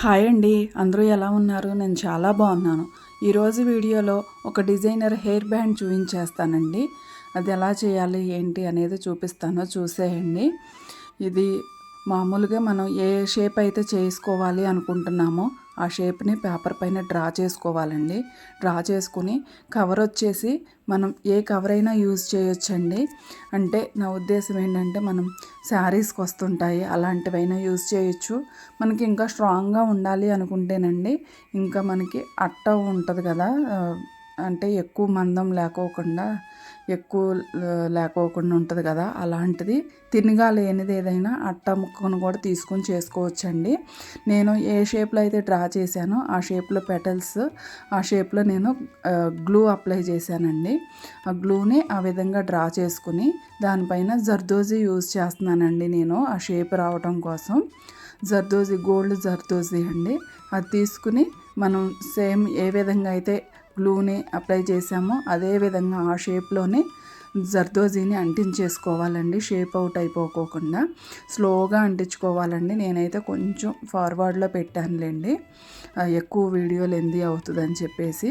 Hi అండి, అందరూ ఎలా ఉన్నారు? నేను చాలా బాగున్నాను. ఈరోజు వీడియోలో ఒక డిజైనర్ హెయిర్ బ్యాండ్ చూపించేస్తానండి. అది ఎలా చేయాలి ఏంటి అనేది చూపిస్తాను, చూసేయండి. ఇది మామూలుగా మనం ఏ షేప్ అయితే చేసుకోవాలి అనుకుంటున్నామో ఆ షేప్ని పేపర్ పైన డ్రా చేసుకోవాలండి. డ్రా చేసుకుని కవర్ వచ్చేసి మనం ఏ కవర్ అయినా యూజ్ చేయొచ్చండి. అంటే నా ఉద్దేశం ఏంటంటే మనం శారీస్కి వస్తుంటాయి, అలాంటివైనా యూజ్ చేయొచ్చు. మనకి ఇంకా స్ట్రాంగ్గా ఉండాలి అనుకుంటేనండి, ఇంకా మనకి అట్ట ఉంటుంది కదా, అంటే ఎక్కువ మందం లేకోకుండా ఉంటుంది కదా, అలాంటిది తిన్నగా లేనిది ఏదైనా అట్ట ముక్కను కూడా తీసుకొని చేసుకోవచ్చండి. నేను ఏ షేప్లో అయితే డ్రా చేశానో ఆ షేప్లో పెటల్స్, ఆ షేప్లో నేను గ్లూ అప్లై చేశానండి. ఆ గ్లూని ఆ విధంగా డ్రా చేసుకుని దానిపైన జర్దోజీ యూజ్ చేస్తున్నానండి నేను ఆ షేప్ రావటం కోసం. గోల్డ్ జర్దోజీ అండి. అది తీసుకుని మనం సేమ్ ఏ విధంగా అయితే గ్లూని అప్లై చేసామో అదే విధంగా ఆ షేప్లోనే జర్దోజీని అంటించేసుకోవాలండి. షేప్ అవుట్ అయిపోకోకుండా స్లోగా అంటించుకోవాలండి. నేనైతే కొంచెం ఫార్వర్డ్లో పెట్టానులేండి, ఎక్కువ వీడియో లెందీ అవుతుందని చెప్పేసి.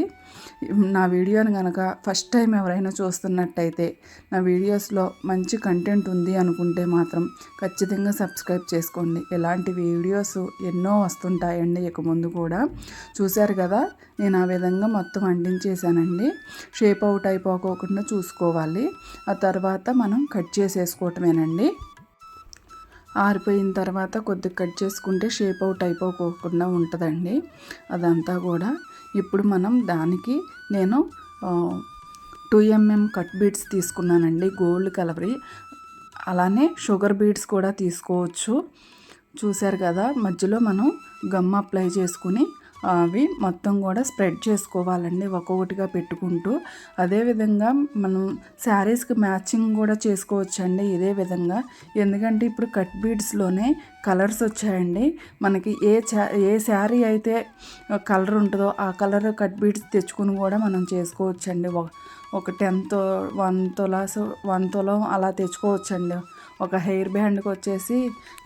నా వీడియోని కనుక ఫస్ట్ టైం ఎవరైనా చూస్తున్నట్టయితే నా వీడియోస్లో మంచి కంటెంట్ ఉంది అనుకుంటే మాత్రం ఖచ్చితంగా సబ్స్క్రైబ్ చేసుకోండి. ఇలాంటి వీడియోస్ ఎన్నో వస్తుంటాయండి ఇక ముందు కూడా. చూశారు కదా, నేను ఆ విధంగా మొత్తం అంటించేసానండి. షేప్ అవుట్ అయిపోకోకుండా చూసుకోవాలి. ఆ తర్వాత మనం కట్ చేసేసుకోవటమేనండి. ఆరిపోయిన తర్వాత కొద్దిగా కట్ చేసుకుంటే షేప్ అవుట్ అయిపోకుండా ఉంటుందండి అదంతా కూడా. ఇప్పుడు మనం దానికి నేను 2mm కట్ బీడ్స్ తీసుకున్నానండి, గోల్డ్ కలర్వి. అలానే షుగర్ బీడ్స్ కూడా తీసుకోవచ్చు. చూశారు కదా, మధ్యలో మనం గమ్ అప్లై చేసుకుని అవి మొత్తం కూడా స్ప్రెడ్ చేసుకోవాలండి ఒక్కొక్కటిగా పెట్టుకుంటూ. అదేవిధంగా మనం శారీస్కి మ్యాచింగ్ కూడా చేసుకోవచ్చండి ఇదే విధంగా. ఎందుకంటే ఇప్పుడు కట్ బీడ్స్లోనే కలర్స్ వచ్చాయండి. మనకి ఏ శారీ అయితే కలర్ ఉంటుందో ఆ కలర్ కట్ బీడ్స్ తెచ్చుకుని కూడా మనం చేసుకోవచ్చండి. ఒక 1 తులం అలా తెచ్చుకోవచ్చండి. ఒక హెయిర్ బ్యాండ్కి వచ్చేసి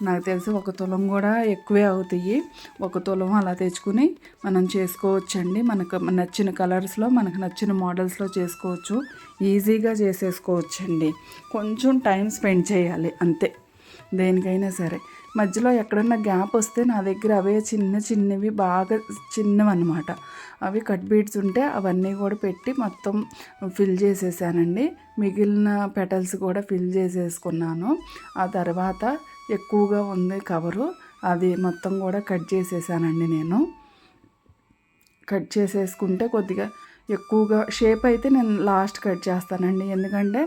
నాకు తెలిసి 1 తులం కూడా ఎక్కువే అవుతాయి. 1 తులం అలా తెచ్చుకుని మనం చేసుకోవచ్చండి. మనకు నచ్చిన కలర్స్లో, మనకు నచ్చిన మోడల్స్లో చేసుకోవచ్చు. ఈజీగా చేసేసుకోవచ్చండి. కొంచెం టైం స్పెండ్ చేయాలి అంతే, దేనికైనా సరే. మధ్యలో ఎక్కడన్నా గ్యాప్ వస్తే నా దగ్గర అవే చిన్నవి బాగా చిన్నవన్నమాట, అవి కట్ బీడ్స్ ఉంటే అవన్నీ కూడా పెట్టి మొత్తం ఫిల్ చేసేసానండి. మిగిలిన పెటల్స్ కూడా ఫిల్ చేసేసుకున్నాను. ఆ తర్వాత ఎక్కువగా ఉంది కవరు, అది మొత్తం కూడా కట్ చేసేసానండి నేను. కట్ చేసేసుకుంటే కొద్దిగా ఎక్కువగా షేప్ అయితే నేను లాస్ట్ కట్ చేస్తానండి. ఎందుకంటే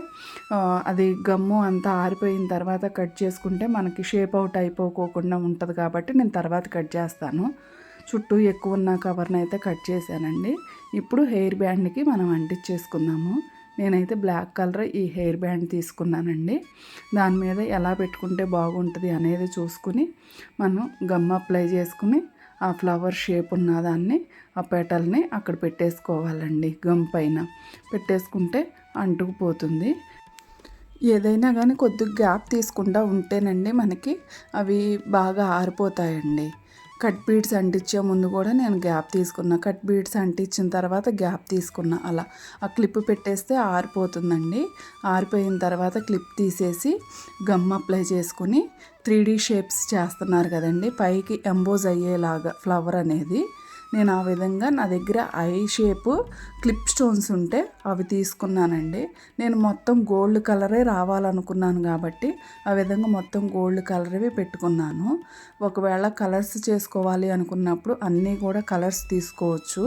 అది గమ్ము అంతా ఆరిపోయిన తర్వాత కట్ చేసుకుంటే మనకి షేప్ అవుట్ అయిపోకోకుండా ఉంటుంది కాబట్టి నేను తర్వాత కట్ చేస్తాను. చుట్టూ ఎక్కువ ఉన్న కవర్ని అయితే కట్ చేశానండి. ఇప్పుడు హెయిర్ బ్యాండ్కి మనం అంటించేసుకుందాము. నేనైతే బ్లాక్ కలర్ ఈ హెయిర్ బ్యాండ్ తీసుకున్నానండి. దాని మీద ఎలా పెట్టుకుంటే బాగుంటుంది అనేది చూసుకుని మనం గమ్ అప్లై చేసుకుని ఆ ఫ్లవర్ షేప్ ఉన్నదాన్ని, ఆ పెటల్ని అక్కడ పెట్టేసుకోవాలండి. గమ్ పైన పెట్టేసుకుంటే అంటుకుపోతుంది. ఏదైనా కానీ కొద్దిగా గ్యాప్ తీసుకుంటూ ఉంటేనండి మనకి అవి బాగా ఆరిపోతాయండి. కట్ బీడ్స్ అంటించే ముందు కూడా నేను గ్యాప్ తీసుకున్నా, కట్ బీడ్స్ అంటించిన తర్వాత గ్యాప్ తీసుకున్నా. అలా ఆ క్లిప్ పెట్టేస్తే ఆరిపోతుందండి. ఆరిపోయిన తర్వాత క్లిప్ తీసేసి గమ్ అప్లై చేసుకుని 3D షేప్స్ చేస్తున్నారు కదండి, పైకి ఎంబోజ్ అయ్యేలాగా ఫ్లవర్ అనేది. నేను ఆ విధంగా నా దగ్గర ఐ షేపు క్లిప్ స్టోన్స్ ఉంటే అవి తీసుకున్నానండి. నేను మొత్తం గోల్డ్ కలరే రావాలనుకున్నాను కాబట్టి ఆ విధంగా మొత్తం గోల్డ్ కలర్వి పెట్టుకున్నాను. ఒకవేళ కలర్స్ చేసుకోవాలి అనుకున్నప్పుడు అన్నీ కూడా కలర్స్ తీసుకోవచ్చు.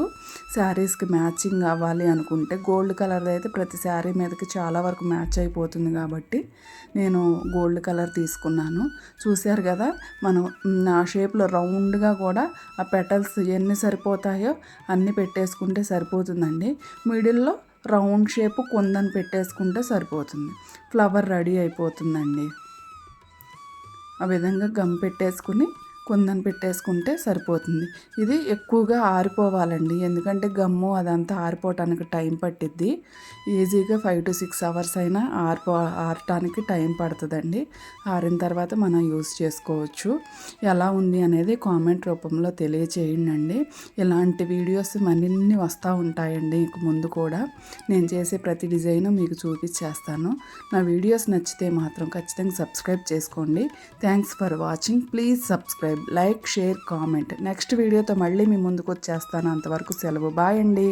శారీస్కి మ్యాచింగ్ అవ్వాలి అనుకుంటే గోల్డ్ కలర్ అయితే ప్రతి శారీ మీదకి చాలా వరకు మ్యాచ్ అయిపోతుంది కాబట్టి నేను గోల్డ్ కలర్ తీసుకున్నాను. చూశారు కదా, మనం ఆ షేప్లో రౌండ్గా కూడా ఆ పెటల్స్ ఎన్ని సరిపోతాయో అన్నీ పెట్టేసుకుంటే సరిపోతుందండి. మిడిల్లో రౌండ్ షేపు కుందని పెట్టేసుకుంటే సరిపోతుంది, ఫ్లవర్ రెడీ అయిపోతుందండి. ఆ విధంగా గమ్ పెట్టేసుకుని కుందన్ పెట్టేసుకుంటే సరిపోతుంది. ఇది ఎక్కువగా ఆరిపోవాలండి, ఎందుకంటే గమ్ము అదంతా ఆరిపోవటానికి టైం పట్టిద్ది. ఈజీగా 5 to 6 అవర్స్ అయినా ఆరటానికి టైం పడుతుందండి. ఆరిన తర్వాత మనం యూస్ చేసుకోవచ్చు. ఎలా ఉంది అనేది కామెంట్ రూపంలో తెలియచేయండి. ఇలాంటి వీడియోస్ మరిన్ని వస్తూ ఉంటాయండి ఇంక ముందు కూడా. నేను చేసే ప్రతి డిజైను మీకు చూపించేస్తాను. నా వీడియోస్ నచ్చితే మాత్రం ఖచ్చితంగా సబ్స్క్రైబ్ చేసుకోండి. Thanks for watching. Please subscribe, like, share, comment. Next వీడియోతో మళ్ళీ మీ ముందుకు వచ్చేస్తాను. అంతవరకు సెలవు. బాయ్ అండి.